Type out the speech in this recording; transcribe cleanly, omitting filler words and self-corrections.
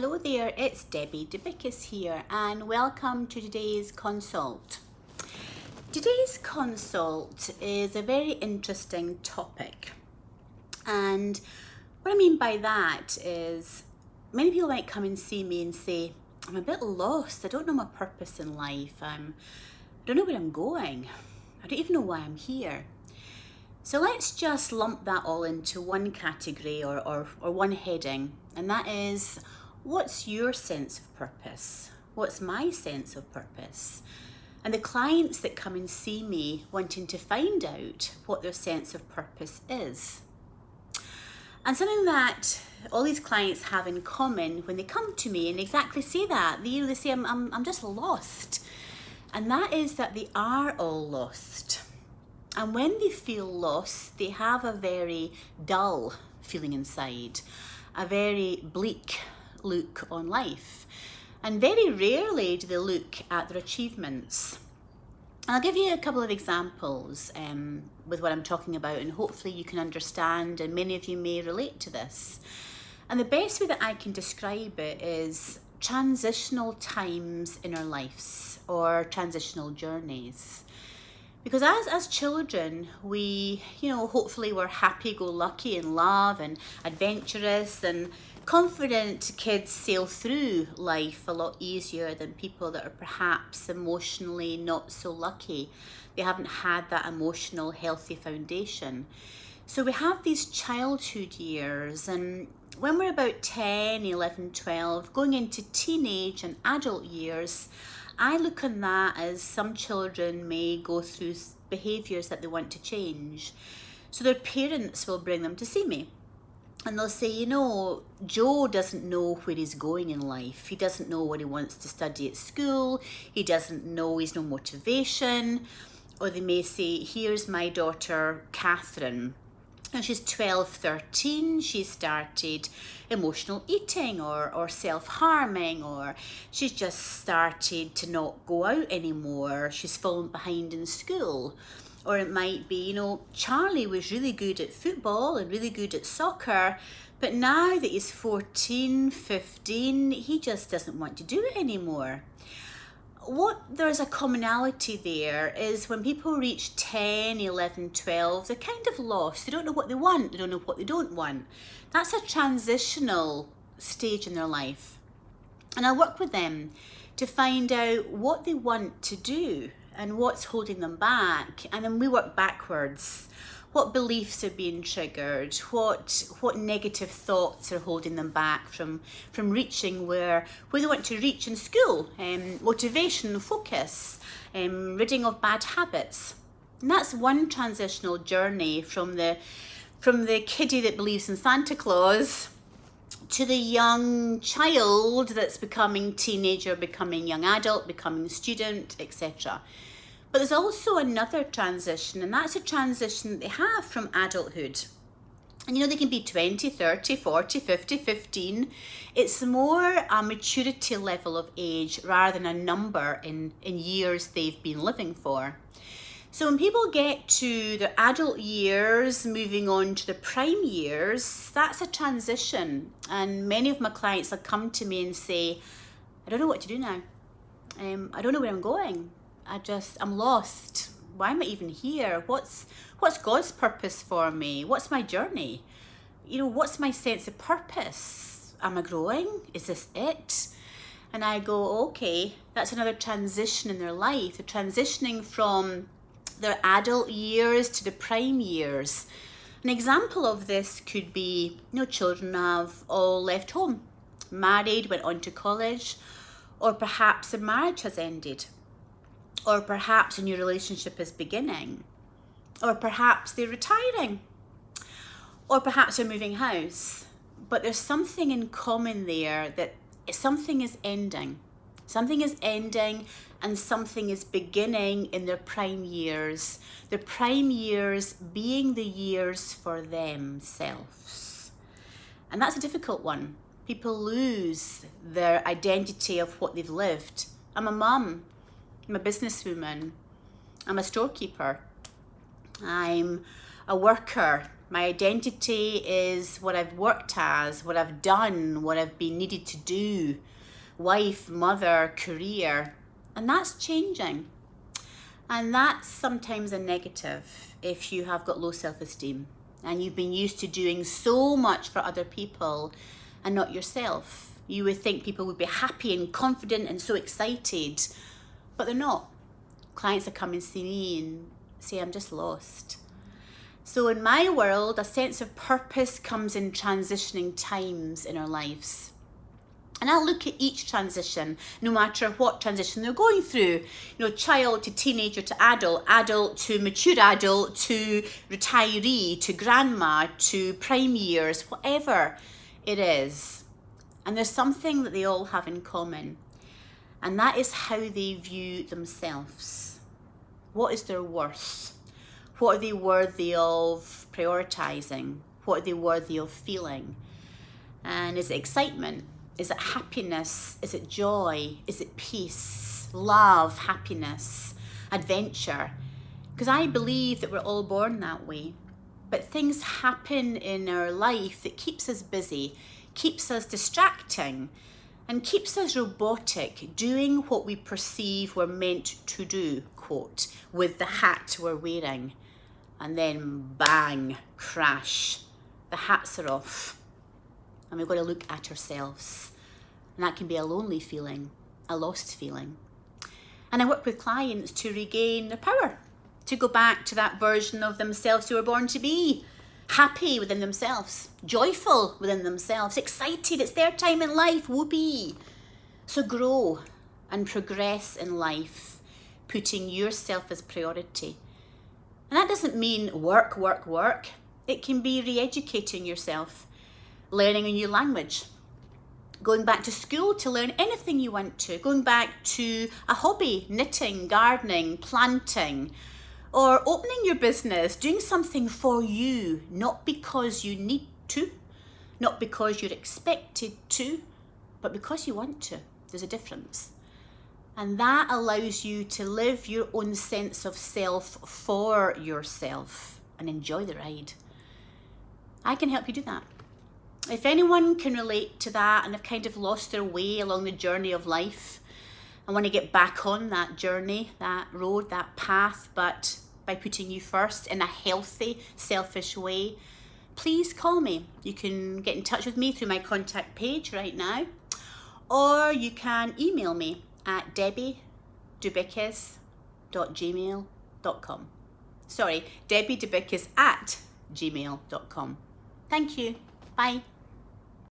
Hello there, it's Debbie Debickus here and welcome to today's consult. Today's consult is a very interesting topic, and what I mean by that is many people might come and see me and say, I'm a bit lost, I don't know my purpose in life, I don't know where I'm going, I don't even know why I'm here. So let's just lump that all into one category or one heading, and that is, what's your sense of purpose? What's my sense of purpose? And the clients that come and see me wanting to find out what their sense of purpose is. And something that all these clients have in common when they come to me and exactly say that, they say, I'm just lost. And that is that they are all lost. And when they feel lost, they have a very dull feeling inside, a very bleak look on life. And very rarely do they look at their achievements. And I'll give you a couple of examples with what I'm talking about, and hopefully you can understand, and many of you may relate to this. And the best way that I can describe it is transitional times in our lives, or transitional journeys. Because as children, we, hopefully we're happy-go-lucky in love and adventurous, and confident kids sail through life a lot easier than people that are perhaps emotionally not so lucky. They haven't had that emotional, healthy foundation. So we have these childhood years, and when we're about 10, 11, 12, going into teenage and adult years, I look on that as some children may go through behaviours that they want to change. So their parents will bring them to see me. And they'll say, Joe doesn't know where he's going in life. He doesn't know what he wants to study at school. He doesn't know, he's no motivation. Or they may say, here's my daughter, Catherine. And she's 12, 13, she started emotional eating or self-harming, or she's just started to not go out anymore. She's fallen behind in school. Or it might be, Charlie was really good at football and really good at soccer, but now that he's 14, 15, he just doesn't want to do it anymore. What there's a commonality there is when people reach 10, 11, 12, they're kind of lost. They don't know what they want. They don't know what they don't want. That's a transitional stage in their life. And I work with them to find out what they want to do and what's holding them back. And then we work backwards. What beliefs are being triggered? What negative thoughts are holding them back from reaching where they want to reach in school? Motivation, focus, ridding of bad habits. And that's one transitional journey from the kiddie that believes in Santa Claus to the young child that's becoming teenager, becoming young adult, becoming student, etc. But there's also another transition, and that's a transition that they have from adulthood. And they can be 20, 30, 40, 50, 15. It's more a maturity level of age rather than a number in years they've been living for. So when people get to their adult years, moving on to the prime years, that's a transition. And many of my clients will come to me and say, I don't know what to do now. I don't know where I'm going. I'm lost. Why am I even here? What's God's purpose for me? What's my journey? What's my sense of purpose? Am I growing? Is this it? And I go, okay, that's another transition in their life. They're transitioning from their adult years to the prime years. An example of this could be, children have all left home, married, went on to college, or perhaps a marriage has ended. Or perhaps a new relationship is beginning. Or perhaps they're retiring. Or perhaps they're moving house. But there's something in common there, that something is ending. Something is ending and something is beginning in their prime years. The prime years being the years for themselves. And that's a difficult one. People lose their identity of what they've lived. I'm a mum. I'm a businesswoman. I'm a storekeeper. I'm a worker. My identity is what I've worked as, what I've done, what I've been needed to do. Wife, mother, career. And that's changing. And that's sometimes a negative if you have got low self-esteem and you've been used to doing so much for other people and not yourself. You would think people would be happy and confident and so excited, but they're not. Clients that come and see me and say, I'm just lost. So in my world, a sense of purpose comes in transitioning times in our lives. And I'll look at each transition, no matter what transition they're going through. Child to teenager to adult, adult to mature adult, to retiree, to grandma, to prime years, whatever it is. And there's something that they all have in common. And that is how they view themselves. What is their worth? What are they worthy of prioritizing? What are they worthy of feeling? And is it excitement? Is it happiness? Is it joy? Is it peace, love, happiness, adventure? Because I believe that we're all born that way. But things happen in our life that keeps us busy, keeps us distracting, and keeps us robotic, doing what we perceive we're meant to do, quote, with the hat we're wearing. And then bang, crash, the hats are off. And we've got to look at ourselves. And that can be a lonely feeling, a lost feeling. And I work with clients to regain their power, to go back to that version of themselves who were born to be, happy within themselves, joyful within themselves, excited, it's their time in life, whoopee. So grow and progress in life, putting yourself as priority. And that doesn't mean work, work, work. It can be re-educating yourself, learning a new language, going back to school to learn anything you want to, going back to a hobby, knitting, gardening, planting, or opening your business, doing something for you, not because you need to, not because you're expected to, but because you want to. There's a difference. And that allows you to live your own sense of self for yourself and enjoy the ride. I can help you do that. If anyone can relate to that and have kind of lost their way along the journey of life and want to get back on that journey, that road, that path, but by putting you first in a healthy, selfish way, please call me. You can get in touch with me through my contact page right now, or you can email me at debbiedubikis@gmail.com. Sorry, debbiedubikis@gmail.com. Thank you. Bye.